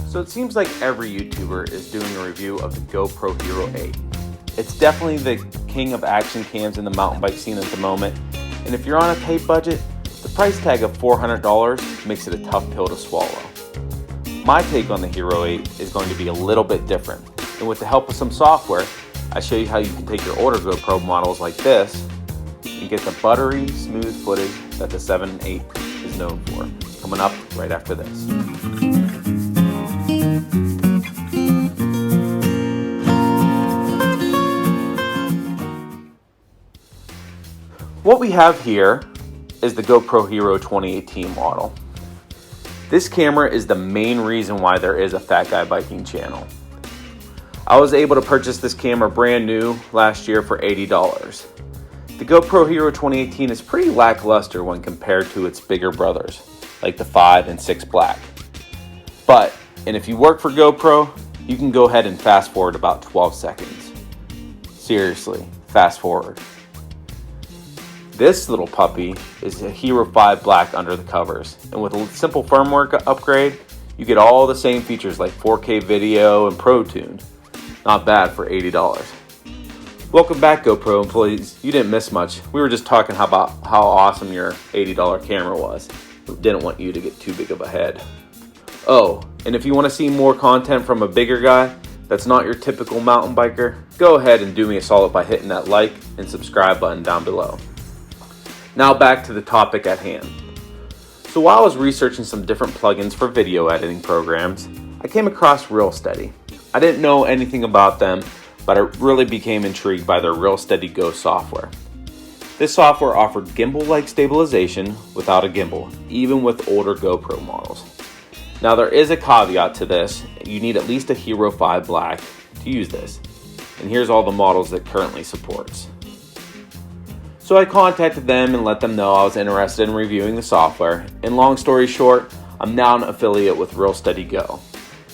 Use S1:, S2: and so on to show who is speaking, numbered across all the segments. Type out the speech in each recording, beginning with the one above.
S1: So it seems like every YouTuber is doing a review of the GoPro Hero 8. It's definitely the king of action cams in the mountain bike scene at the moment, and if you're on a tight budget, the price tag of $400 makes it a tough pill to swallow. My take on the Hero 8 is going to be a little bit different, and with the help of some software, I show you how you can take your older GoPro models like this and get the buttery, smooth footage that the 7 and 8 is known for. Coming up right after this. What we have here is the GoPro Hero 2018 model. This camera is the main reason why there is a Fat Guy Biking channel. I was able to purchase this camera brand new last year for $80. The GoPro Hero 2018 is pretty lackluster when compared to its bigger brothers, like the 5 and 6 Black. And if you work for GoPro, you can go ahead and fast forward about 12 seconds. Seriously, fast forward. This little puppy is a Hero 5 Black under the covers, and with a simple firmware upgrade, you get all the same features like 4K video and Pro Tune. Not bad for $80. Welcome back, GoPro employees. You didn't miss much. We were just talking about how awesome your $80 camera was. We didn't want you to get too big of a head. Oh, and if you want to see more content from a bigger guy that's not your typical mountain biker, go ahead and do me a solid by hitting that like and subscribe button down below. Now back to the topic at hand. So while I was researching some different plugins for video editing programs, I came across ReelSteady. I didn't know anything about them, but I really became intrigued by their ReelSteady GO software. This software offered gimbal-like stabilization without a gimbal, even with older GoPro models. Now there is a caveat to this. You need at least a Hero 5 Black to use this, and here's all the models it currently supports. So I contacted them and let them know I was interested in reviewing the software, and long story short, I'm now an affiliate with ReelSteady GO.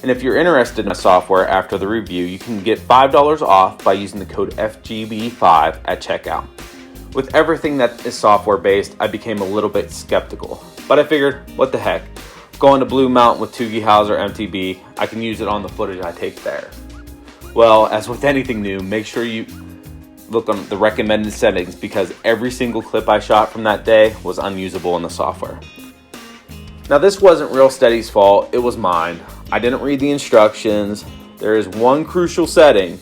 S1: And if you're interested in the software after the review, you can get $5 off by using the code FGB5 at checkout. With everything that is software based, I became a little bit skeptical, but I figured, what the heck, going to Blue Mountain with Toogie Howser MTB, I can use it on the footage I take there. Well, as with anything new, make sure you look on the recommended settings because every single clip I shot from that day was unusable in the software. Now this wasn't ReelSteady's fault, it was mine. I didn't read the instructions. There is one crucial setting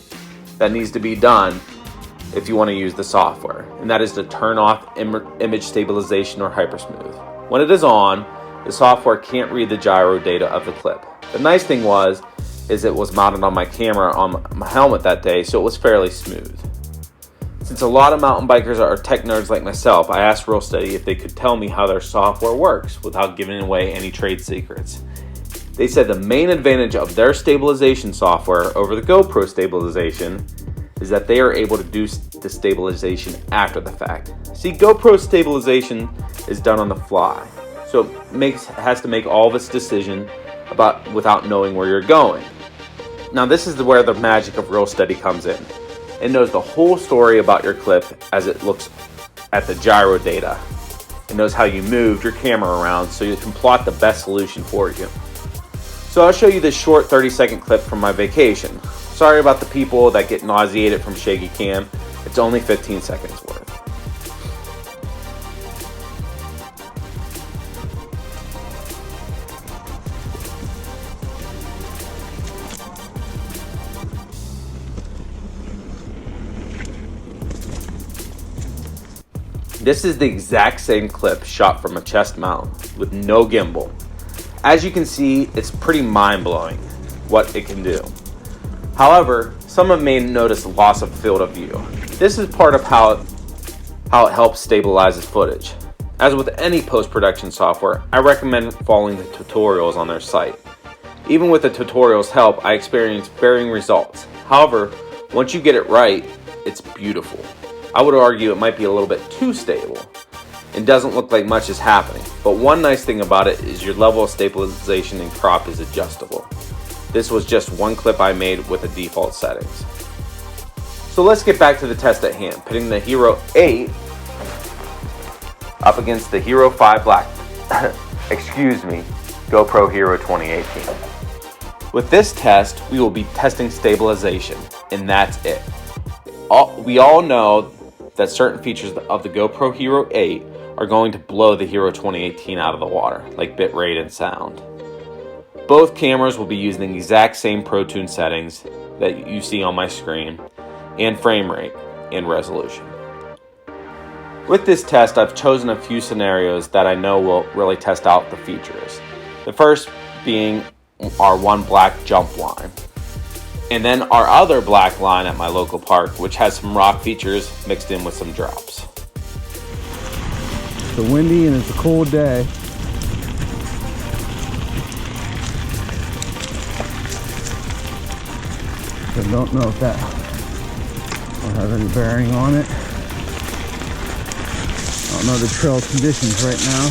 S1: that needs to be done if you want to use the software, and that is to turn off image stabilization or hypersmooth. When it is on, the software can't read the gyro data of the clip. The nice thing is it was mounted on my camera on my helmet that day, so it was fairly smooth. Since a lot of mountain bikers are tech nerds like myself, I asked ReelSteady if they could tell me how their software works without giving away any trade secrets. They said the main advantage of their stabilization software over the GoPro stabilization is that they are able to do the stabilization after the fact. See, GoPro stabilization is done on the fly, so it has to make all of its decision without knowing where you're going. Now this is where the magic of ReelSteady comes in. It knows the whole story about your clip as it looks at the gyro data. It knows how you moved your camera around so you can plot the best solution for you. So I'll show you this short 30-second clip from my vacation. Sorry about the people that get nauseated from shaky cam. It's only 15 seconds worth. This is the exact same clip shot from a chest mount with no gimbal. As you can see, it's pretty mind-blowing what it can do. However, some may notice loss of field of view. This is part of how it helps stabilize its footage. As with any post-production software, I recommend following the tutorials on their site. Even with the tutorials' help, I experienced varying results. However, once you get it right, it's beautiful. I would argue it might be a little bit too stable and doesn't look like much is happening, but one nice thing about it is your level of stabilization and crop is adjustable. This was just one clip I made with the default settings. So let's get back to the test at hand, pitting the Hero 8 up against the Hero 5 Black, excuse me, GoPro Hero 2018. With this test, we will be testing stabilization, and that's it. We all know that certain features of the GoPro Hero 8 are going to blow the Hero 2018 out of the water, like bitrate and sound. Both cameras will be using the exact same Pro Tune settings that you see on my screen, and frame rate and resolution. With this test, I've chosen a few scenarios that I know will really test out the features. The first being our one black jump line, and then our other black line at my local park, which has some rock features mixed in with some drops.
S2: It's windy and it's a cold day. I don't know if that will have any bearing on it. I don't know the trail conditions right now,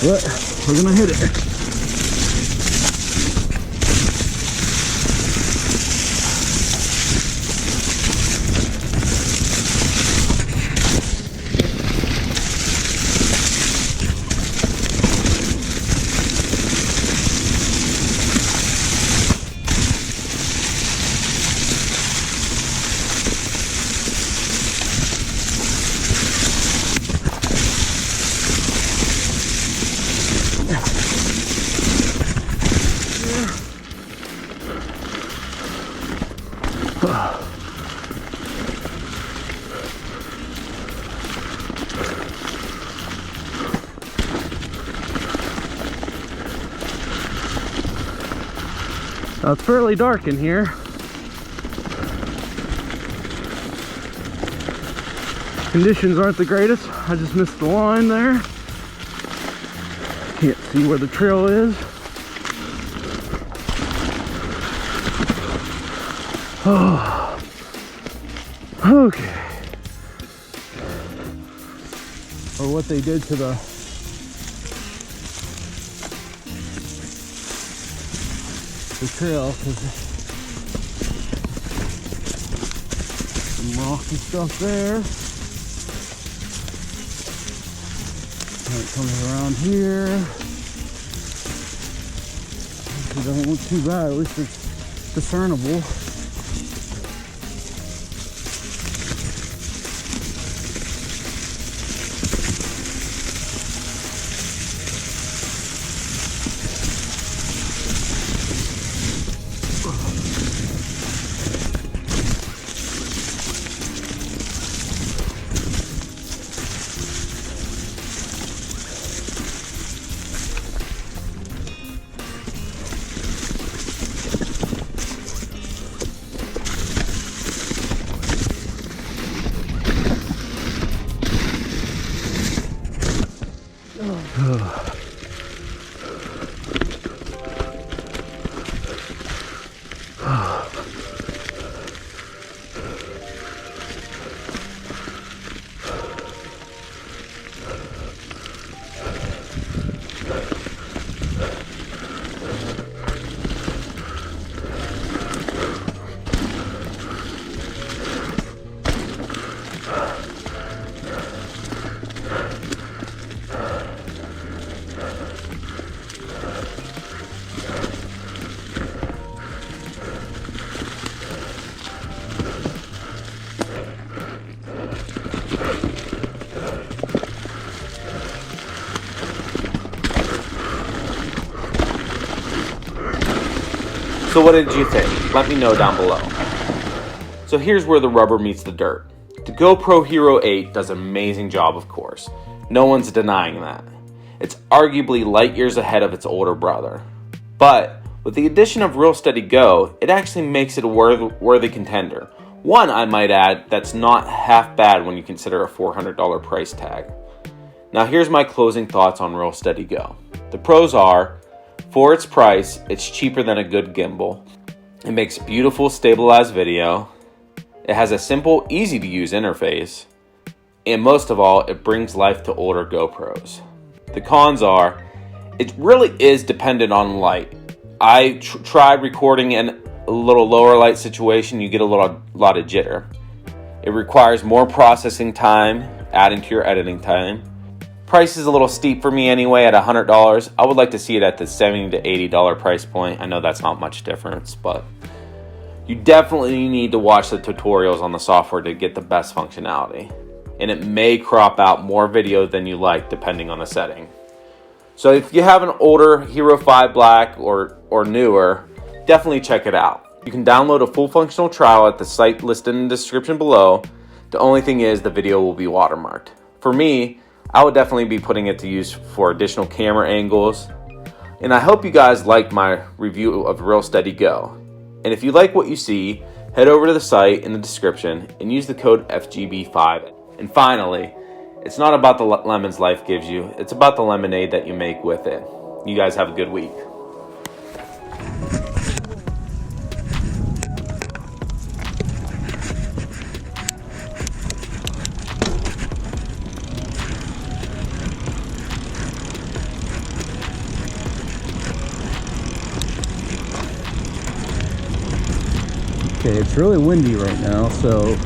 S2: but we're gonna hit it. Now it's fairly dark in here. Conditions aren't the greatest. I just missed the line there. Can't see where the trail is. Oh. Okay. Or what they did to the trail, because some rocky stuff there. And it comes around here. It doesn't look too bad, at least it's discernible.
S1: So what did you think? Let me know down below. So here's where the rubber meets the dirt. The GoPro Hero 8 does an amazing job, of course. No one's denying that. It's arguably light years ahead of its older brother. But with the addition of ReelSteady GO, it actually makes it a worthy contender. One, I might add, that's not half bad when you consider a $400 price tag. Now here's my closing thoughts on ReelSteady GO. The pros are, for its price, it's cheaper than a good gimbal. It makes beautiful stabilized video. It has a simple, easy to use interface. And most of all, it brings life to older GoPros. The cons are, it really is dependent on light. I tried recording in a little lower light situation, you get a lot of jitter. It requires more processing time, adding to your editing time. Price is a little steep for me anyway at $100. I would like to see it at the $70 to $80 price point. I know that's not much difference, but you definitely need to watch the tutorials on the software to get the best functionality. And it may crop out more video than you like depending on the setting. So if you have an older Hero 5 Black or newer, definitely check it out. You can download a full functional trial at the site listed in the description below. The only thing is the video will be watermarked. For me, I would definitely be putting it to use for additional camera angles. And I hope you guys liked my review of ReelSteady GO. And if you like what you see, head over to the site in the description and use the code FGB5. And finally, it's not about the lemons life gives you, it's about the lemonade that you make with it. You guys have a good week.
S2: Okay, it's really windy right now, so